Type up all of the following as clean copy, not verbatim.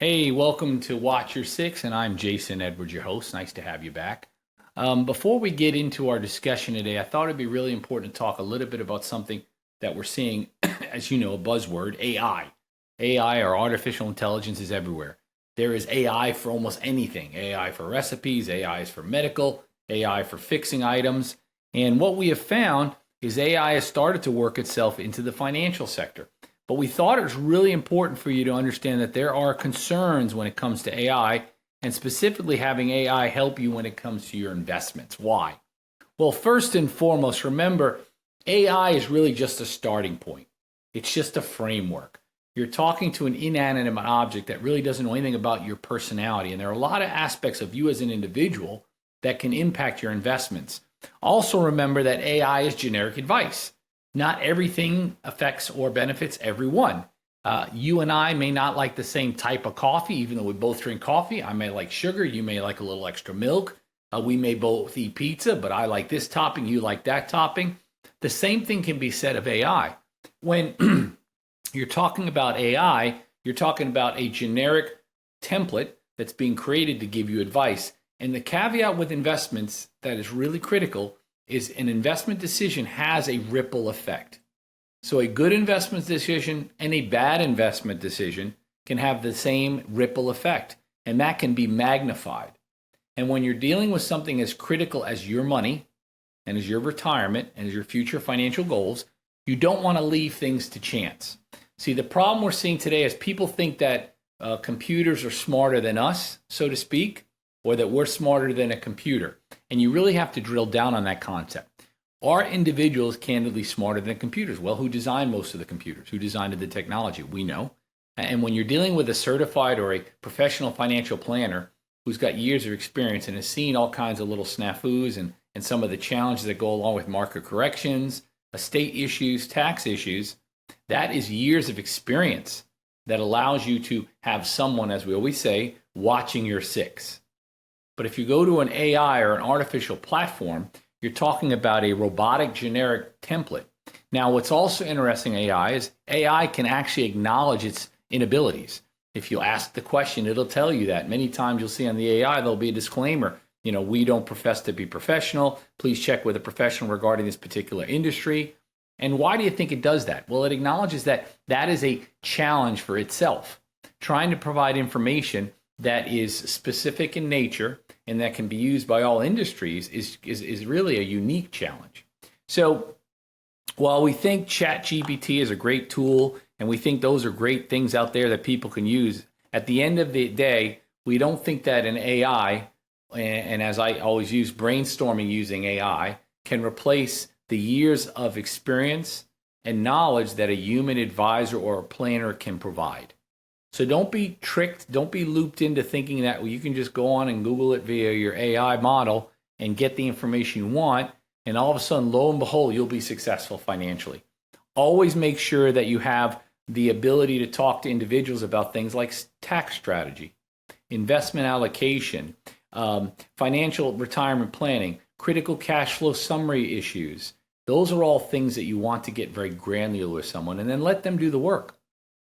Hey, welcome to Watch Your Six, and I'm Jason Edwards, your host. Nice to have you back. Before we get into our discussion today, I thought it'd be really important to talk a little bit about something that we're seeing, as you know, a buzzword, AI. AI, or artificial intelligence, is everywhere. There is AI for almost anything. AI for recipes, AI is for medical, AI for fixing items. And what we have found is AI has started to work itself into the financial sector. But we thought it was really important for you to understand that there are concerns when it comes to AI, and specifically having AI help you when it comes to your investments. Why? Well, first and foremost, remember, AI is really just a starting point. It's just a framework. You're talking to an inanimate object that really doesn't know anything about your personality, and there are a lot of aspects of you as an individual that can impact your investments. Also remember that AI is generic advice. Not everything affects or benefits everyone. You and I may not like the same type of coffee, even though we both drink coffee. I may like sugar. You may like a little extra milk. We may both eat pizza, but I like this topping. You like that topping. The same thing can be said of AI. When you're talking about AI, you're talking about a generic template that's being created to give you advice. And the caveat with investments that is really critical is an investment decision has a ripple effect. So a good investment decision and a bad investment decision can have the same ripple effect, and that can be magnified. And when you're dealing with something as critical as your money and as your retirement and as your future financial goals, you don't want to leave things to chance. See, the problem we're seeing today is people think that computers are smarter than us, so to speak, or that we're smarter than a computer. And you really have to drill down on that concept. Are individuals candidly smarter than computers? Well, who designed most of the computers? Who designed the technology? We know. And when you're dealing with a certified or a professional financial planner who's got years of experience and has seen all kinds of little snafus and some of the challenges that go along with market corrections, estate issues, tax issues, that is years of experience that allows you to have someone, as we always say, watching your six. But if you go to an AI or an artificial platform, you're talking about a robotic generic template. Now, what's also interesting in AI is AI can actually acknowledge its inabilities. If you ask the question, it'll tell you that. Many times you'll see on the AI, there'll be a disclaimer. We don't profess to be professional. Please check with a professional regarding this particular industry. And why do you think it does that? Well, it acknowledges that that is a challenge for itself. Trying to provide information that is specific in nature and that can be used by all industries is really a unique challenge. So while we think ChatGPT is a great tool and we think those are great things out there that people can use, at the end of the day, we don't think that an AI, and as I always use, brainstorming using AI, can replace the years of experience and knowledge that a human advisor or a planner can provide. So don't be tricked, don't be looped into thinking that you can just go on and Google it via your AI model and get the information you want, and all of a sudden, lo and behold, you'll be successful financially. Always make sure that you have the ability to talk to individuals about things like tax strategy, investment allocation, financial retirement planning, critical cash flow summary issues. Those are all things that you want to get very granular with someone, and then let them do the work.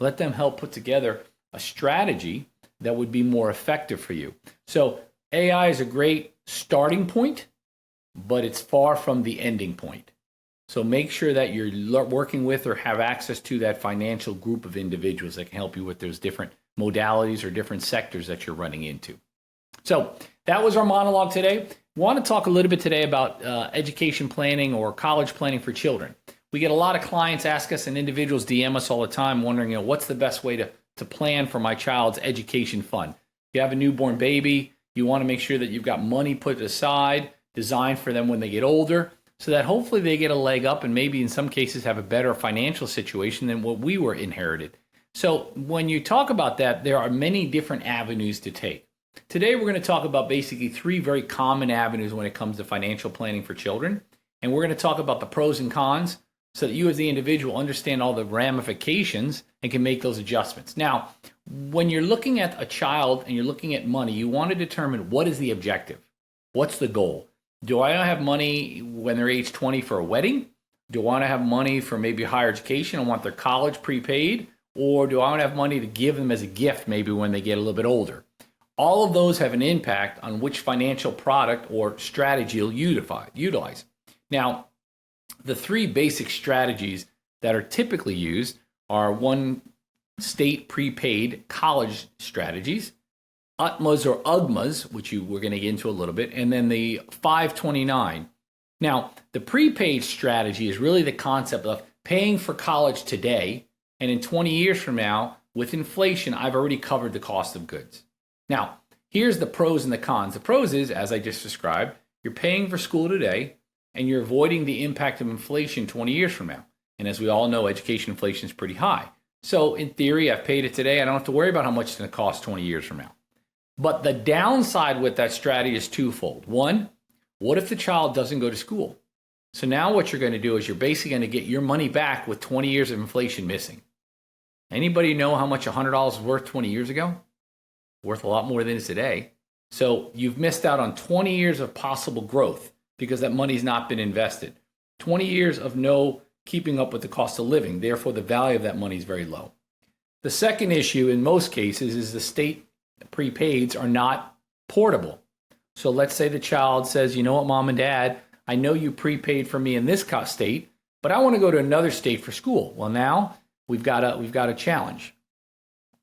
Let them help put together a strategy that would be more effective for you. So AI is a great starting point, but it's far from the ending point. So make sure that you're working with or have access to that financial group of individuals that can help you with those different modalities or different sectors that you're running into. So that was our monologue today. I want to talk a little bit today about education planning or college planning for children. We get a lot of clients ask us and individuals DM us all the time wondering, what's the best way to plan for my child's education fund? You have a newborn baby, you want to make sure that you've got money put aside, designed for them when they get older, so that hopefully they get a leg up and maybe in some cases have a better financial situation than what we were inherited. So when you talk about that, there are many different avenues to take. Today we're going to talk about basically three very common avenues when it comes to financial planning for children. And we're going to talk about the pros and cons so that you as the individual understand all the ramifications and can make those adjustments. Now, when you're looking at a child and you're looking at money, you want to determine what is the objective. What's the goal? Do I have money when they're age 20 for a wedding? Do I want to have money for maybe higher education? I want their college prepaid, Or do I want to have money to give them as a gift maybe when they get a little bit older? All of those have an impact on which financial product or strategy you'll utilize. Now, the three basic strategies that are typically used are one, state prepaid college strategies, UTMAs or UGMAs, which we're going to get into a little bit, and then the 529. Now, the prepaid strategy is really the concept of paying for college today, and in 20 years from now, with inflation, I've already covered the cost of goods. Now, here's the pros and the cons. The pros is, as I just described, you're paying for school today, and you're avoiding the impact of inflation 20 years from now. And as we all know, education inflation is pretty high. So in theory, I've paid it today. I don't have to worry about how much it's going to cost 20 years from now. But the downside with that strategy is twofold. One, what if the child doesn't go to school? So now what you're going to do is you're basically going to get your money back with 20 years of inflation missing. Anybody know how much $100 was worth 20 years ago? Worth a lot more than it is today. So you've missed out on 20 years of possible growth because that money's not been invested. 20 years of no keeping up with the cost of living. Therefore, the value of that money is very low. The second issue in most cases is the state prepaids are not portable. So let's say the child says, you know what, mom and dad, I know you prepaid for me in this state, but I want to go to another state for school. Well, now we've got a challenge.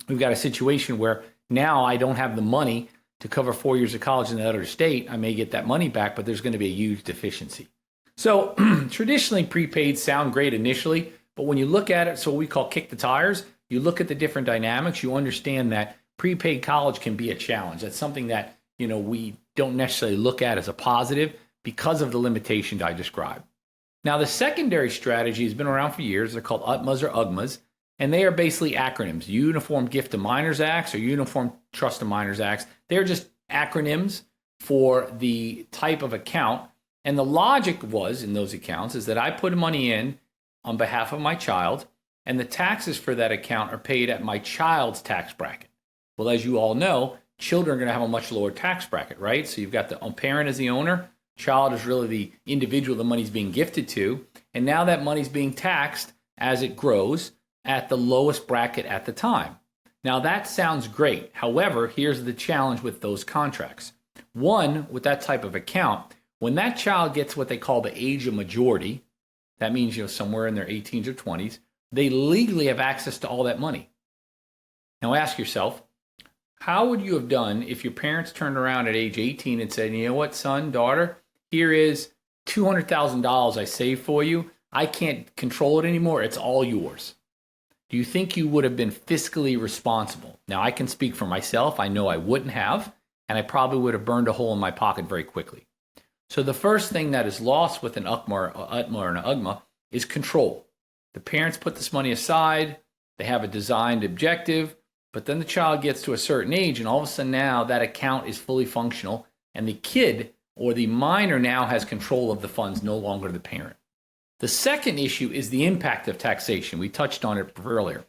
We've got a situation where now I don't have the money to cover 4 years of college in the other state. I may get that money back, but there's going to be a huge deficiency. So traditionally, prepaids sound great initially, but when you look at it, so what we call kick the tires, you look at the different dynamics, you understand that prepaid college can be a challenge. That's something that, we don't necessarily look at as a positive because of the limitations I described. Now, the secondary strategy has been around for years. They're called UTMAs or UGMAs, and they are basically acronyms. Uniform Gift to Minors Acts or Uniform Trust to Minors Acts. They're just acronyms for the type of account. And the logic was in those accounts is that I put money in on behalf of my child, and the taxes for that account are paid at my child's tax bracket. Well, as you all know, children are going to have a much lower tax bracket, right? So you've got the parent as the owner, child is really the individual the money's being gifted to, and now that money's being taxed as it grows at the lowest bracket at the time. Now that sounds great. However, here's the challenge with those contracts. One, with that type of account, when that child gets what they call the age of majority, that means somewhere in their 18s or 20s, they legally have access to all that money. Now ask yourself, how would you have done if your parents turned around at age 18 and said, you know what, son, daughter, here is $200,000 I saved for you. I can't control it anymore. It's all yours. Do you think you would have been fiscally responsible? Now, I can speak for myself. I know I wouldn't have, and I probably would have burned a hole in my pocket very quickly. So the first thing that is lost with an UTMA or an UGMA is control. The parents put this money aside. They have a designed objective. But then the child gets to a certain age, and all of a sudden now that account is fully functional, and the kid or the minor now has control of the funds, no longer the parent. The second issue is the impact of taxation. We touched on it earlier.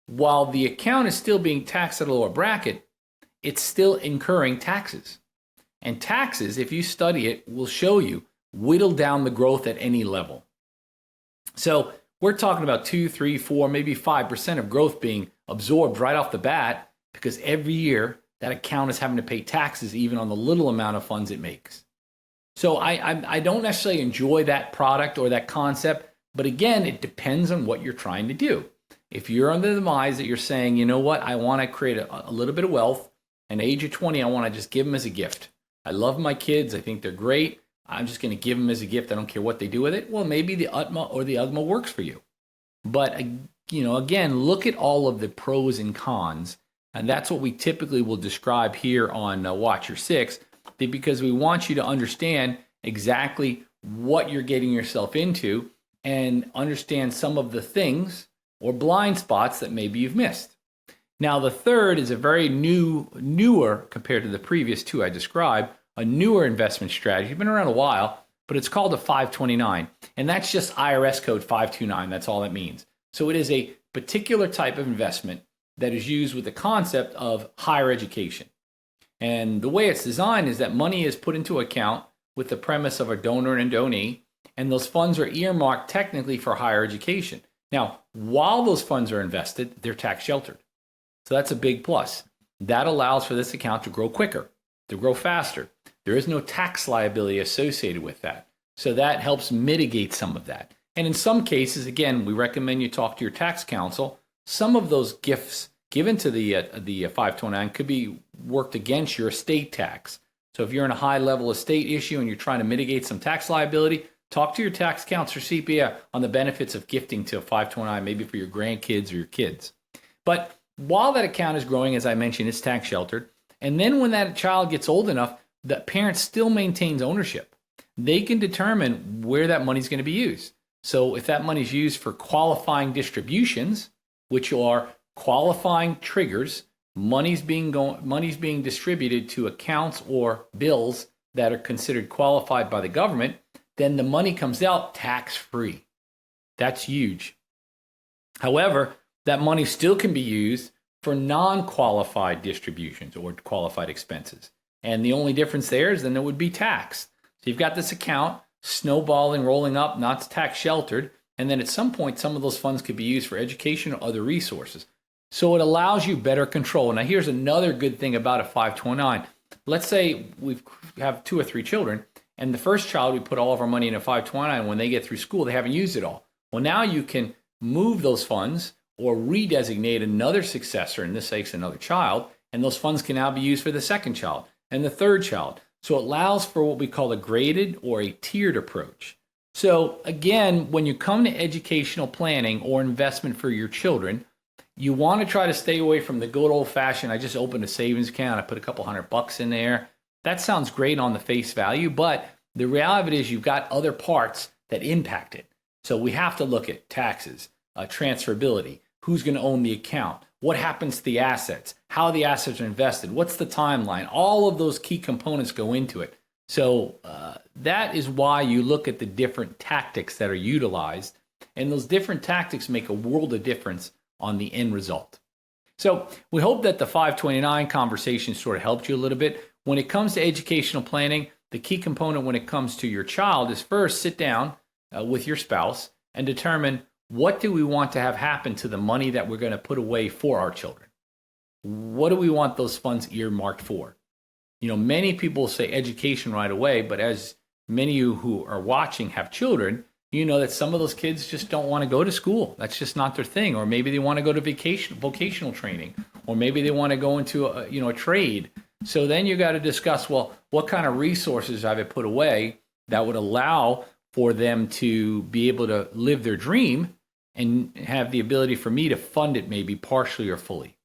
While the account is still being taxed at a lower bracket, it's still incurring taxes. And taxes, if you study it, will show you whittle down the growth at any level. So we're talking about 2, 3, 4, maybe 5% of growth being absorbed right off the bat because every year that account is having to pay taxes even on the little amount of funds it makes. So I don't necessarily enjoy that product or that concept, but again, it depends on what you're trying to do. If you're under the minds that you're saying, you know what, I want to create a little bit of wealth, and at age of 20, I want to just give them as a gift. I love my kids. I think they're great. I'm just going to give them as a gift. I don't care what they do with it. Well, maybe the UTMA or the UGMA works for you. But, again, look at all of the pros and cons. And that's what we typically will describe here on Watch Your Six, because we want you to understand exactly what you're getting yourself into and understand some of the things or blind spots that maybe you've missed. Now, the third is a very newer compared to the previous two I described, a newer investment strategy. It's been around a while, but it's called a 529. And that's just IRS code 529. That's all it means. So it is a particular type of investment that is used with the concept of higher education. And the way it's designed is that money is put into account with the premise of a donor and a donee, and those funds are earmarked technically for higher education. Now, while those funds are invested, they're tax sheltered. So that's a big plus. That allows for this account to grow quicker, to grow faster. There is no tax liability associated with that. So that helps mitigate some of that. And in some cases, again, we recommend you talk to your tax counsel. Some of those gifts given to the 529 could be worked against your estate tax. So if you're in a high level estate issue and you're trying to mitigate some tax liability, talk to your tax counsel or CPA on the benefits of gifting to a 529, maybe for your grandkids or your kids. But while that account is growing, as I mentioned, it's tax sheltered. And then when that child gets old enough, the parent still maintains ownership. They can determine where that money is going to be used. So if that money is used for qualifying distributions, which are qualifying triggers, money's being distributed to accounts or bills that are considered qualified by the government, then the money comes out tax-free. That's huge. However, that money still can be used for non-qualified distributions or qualified expenses. And the only difference there is then there would be tax. So you've got this account snowballing, rolling up, not tax sheltered. And then at some point, some of those funds could be used for education or other resources. So it allows you better control. Now, here's another good thing about a 529. Let's say we have 2 or 3 children, and the first child, we put all of our money in a 529. When they get through school, they haven't used it all. Well, now you can move those funds or redesignate another successor, in this case, another child, and those funds can now be used for the second child and the third child. So it allows for what we call a graded or a tiered approach. So again, when you come to educational planning or investment for your children, you want to try to stay away from the good old-fashioned, I just opened a savings account, I put a couple $100 in there. That sounds great on the face value, but the reality of it is you've got other parts that impact it. So we have to look at taxes, transferability, who's going to own the account, what happens to the assets, how the assets are invested, what's the timeline. All of those key components go into it. So that is why you look at the different tactics that are utilized, and those different tactics make a world of difference on the end result. So we hope that the 529 conversation sort of helped you a little bit. When it comes to educational planning, the key component when it comes to your child is first sit down with your spouse and determine what do we want to have happen to the money that we're going to put away for our children. What do we want those funds earmarked for? You know, many people say education right away, but as many of you who are watching have children, you know that some of those kids just don't want to go to school. That's just not their thing. Or maybe they want to go to vocational training, or maybe they want to go into a trade. So then you got to discuss, well, what kind of resources have I put away that would allow for them to be able to live their dream and have the ability for me to fund it maybe partially or fully.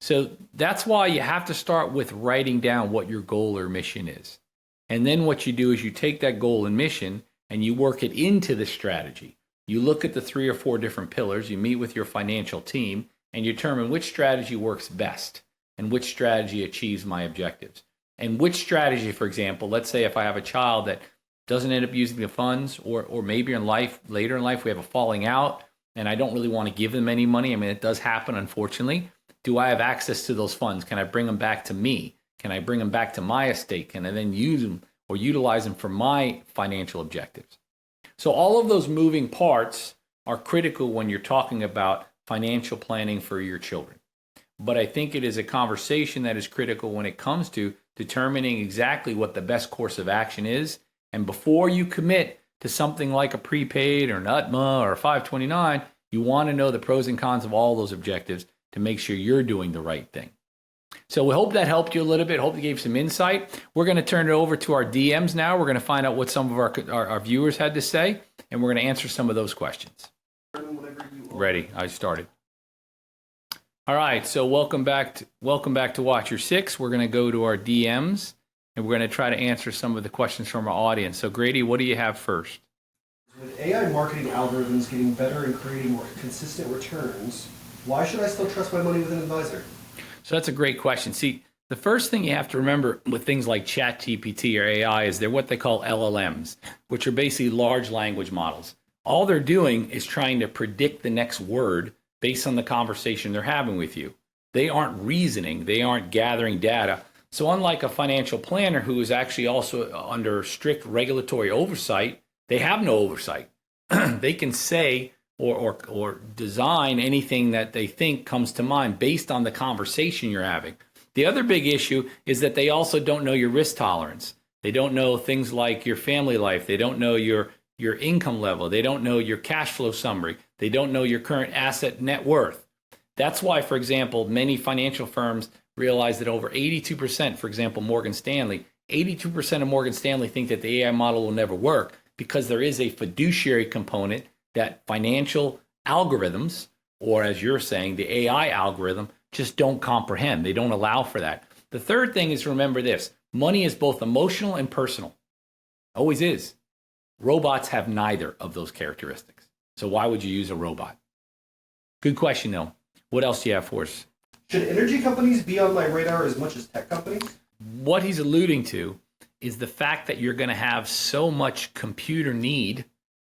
So that's why you have to start with writing down what your goal or mission is. And then what you do is you take that goal and mission and you work it into the strategy. You look at the 3 or 4 different pillars, you meet with your financial team, and you determine which strategy works best and which strategy achieves my objectives. And which strategy, for example, let's say if I have a child that doesn't end up using the funds, or maybe later in life we have a falling out and I don't really want to give them any money. I mean, it does happen, unfortunately. Do I have access to those funds? Can I bring them back to me? Can I bring them back to my estate? Can I then use them or utilize them for my financial objectives? So all of those moving parts are critical when you're talking about financial planning for your children. But I think it is a conversation that is critical when it comes to determining exactly what the best course of action is. And before you commit to something like a prepaid or an UTMA or a 529, you want to know the pros and cons of all those objectives to make sure you're doing the right thing. So we hope that helped you a little bit. Hope it gave some insight. We're going to turn it over to our DMs now. We're going to find out what some of our viewers had to say, and we're going to answer some of those questions. Ready? I started. All right. So welcome back to Watch Your Six. We're going to go to our DMs, and we're going to try to answer some of the questions from our audience. So Grady, what do you have first? With AI marketing algorithms getting better and creating more consistent returns, why should I still trust my money with an advisor? So that's a great question. See, the first thing you have to remember with things like ChatGPT or AI is they're what they call LLMs, which are basically large language models. All they're doing is trying to predict the next word based on the conversation they're having with you. They aren't reasoning. They aren't gathering data. So unlike a financial planner who is actually also under strict regulatory oversight, they have no oversight. They can say or design anything that they think comes to mind based on the conversation you're having. The other big issue is that they also don't know your risk tolerance. They don't know things like your family life. They don't know your income level. They don't know your cash flow summary. They don't know your current asset net worth. That's why, for example, many financial firms realize that over 82%, for example, Morgan Stanley, 82% of Morgan Stanley think that the AI model will never work because there is a fiduciary component that financial algorithms, or as you're saying, the AI algorithm, just don't comprehend. They don't allow for that. The third thing is, remember this: money is both emotional and personal. Always is. Robots have neither of those characteristics. So why would you use a robot? Good question, though. What else do you have for us? Should energy companies be on my radar as much as tech companies? What he's alluding to is the fact that you're going to have so much computer need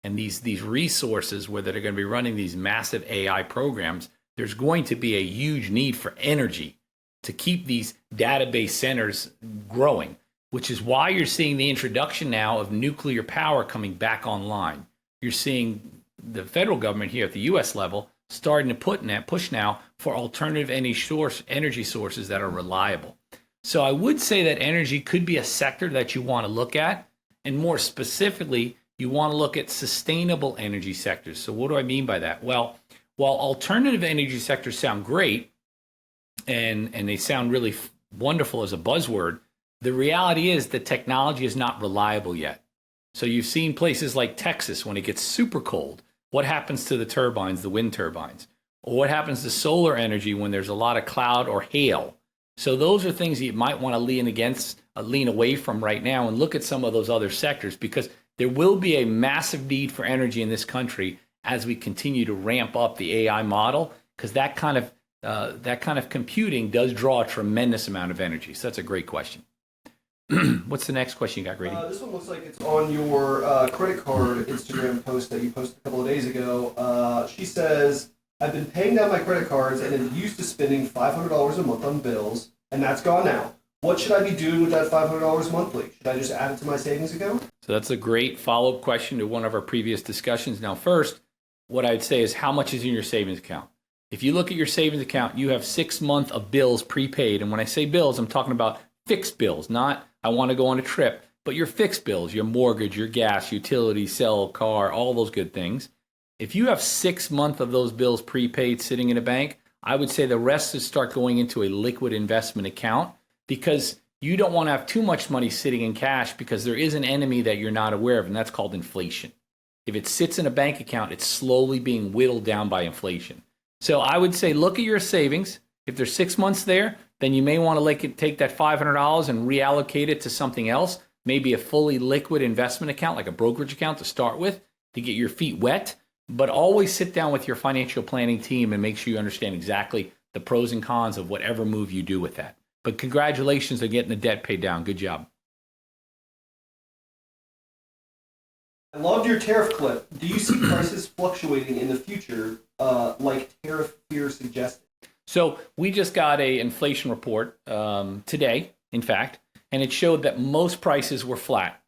and these resources where they're going to be running these massive AI programs. There's going to be a huge need for energy to keep these database centers growing, which is why you're seeing the introduction now of nuclear power coming back online. You're seeing the federal government here at the U.S. level starting to push now for alternative energy sources that are reliable. So I would say that energy could be a sector that you want to look at, and more specifically, you want to look at sustainable energy sectors. So what do I mean by that? Well, while alternative energy sectors sound great, and they sound really wonderful as a buzzword, the reality is that technology is not reliable yet. So you've seen places like Texas, when it gets super cold, what happens to the turbines, the wind turbines? Or what happens to solar energy when there's a lot of cloud or hail? So those are things you might want to lean away from right now and look at some of those other sectors, because there will be a massive need for energy in this country as we continue to ramp up the AI model, because that kind of computing does draw a tremendous amount of energy. So that's a great question. What's the next question you got, Grady? This one looks like it's on your credit card Instagram post that you posted a couple of days ago. She says, I've been paying down my credit cards and am used to spending $500 a month on bills, and that's gone now. What should I be doing with that $500 monthly? Should I just add it to my savings account? So that's a great follow-up question to one of our previous discussions. Now, first, what I'd say is, how much is in your savings account? If you look at your savings account, you have 6 months of bills prepaid. And when I say bills, I'm talking about fixed bills, not I want to go on a trip, but your fixed bills, your mortgage, your gas, utility, cell, car, all those good things. If you have 6 months of those bills prepaid sitting in a bank, I would say the rest should start going into a liquid investment account, because you don't want to have too much money sitting in cash, because there is an enemy that you're not aware of, and that's called inflation. If it sits in a bank account, it's slowly being whittled down by inflation. So I would say look at your savings. If there's 6 months there, then you may want to take that $500 and reallocate it to something else, maybe a fully liquid investment account, like a brokerage account to start with, to get your feet wet. But always sit down with your financial planning team and make sure you understand exactly the pros and cons of whatever move you do with that. But congratulations on getting the debt paid down. Good job. I loved your tariff clip. Do you see prices fluctuating in the future, like tariff fear suggested? So we just got an inflation report today, in fact, and it showed that most prices were flat.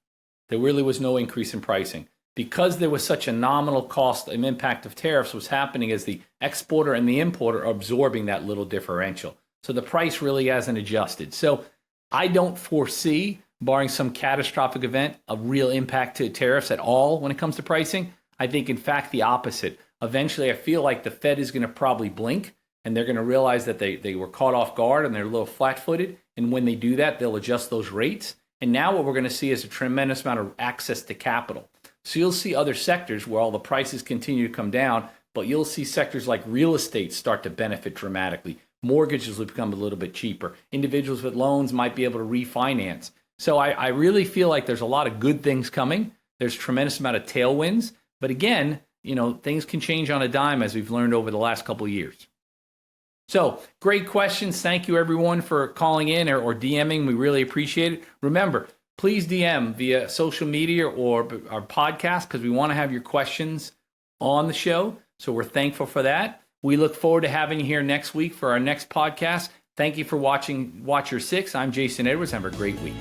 There really was no increase in pricing. Because there was such a nominal cost and impact of tariffs, what's happening is the exporter and the importer are absorbing that little differential. So the price really hasn't adjusted. So I don't foresee, barring some catastrophic event, a real impact to tariffs at all when it comes to pricing. I think, in fact, the opposite. Eventually, I feel like the Fed is going to probably blink, and they're going to realize that they were caught off guard and they're a little flat-footed. And when they do that, they'll adjust those rates. And now what we're going to see is a tremendous amount of access to capital. So you'll see other sectors where all the prices continue to come down, but you'll see sectors like real estate start to benefit dramatically. Mortgages will become a little bit cheaper. Individuals with loans might be able to refinance. So I really feel like there's a lot of good things coming. There's a tremendous amount of tailwinds. But again, things can change on a dime, as we've learned over the last couple of years. So great questions. Thank you, everyone, for calling in or DMing. We really appreciate it. Remember, please DM via social media or our podcast, because we want to have your questions on the show. So we're thankful for that. We look forward to having you here next week for our next podcast. Thank you for watching Watch Your Six. I'm Jason Edwards. Have a great week.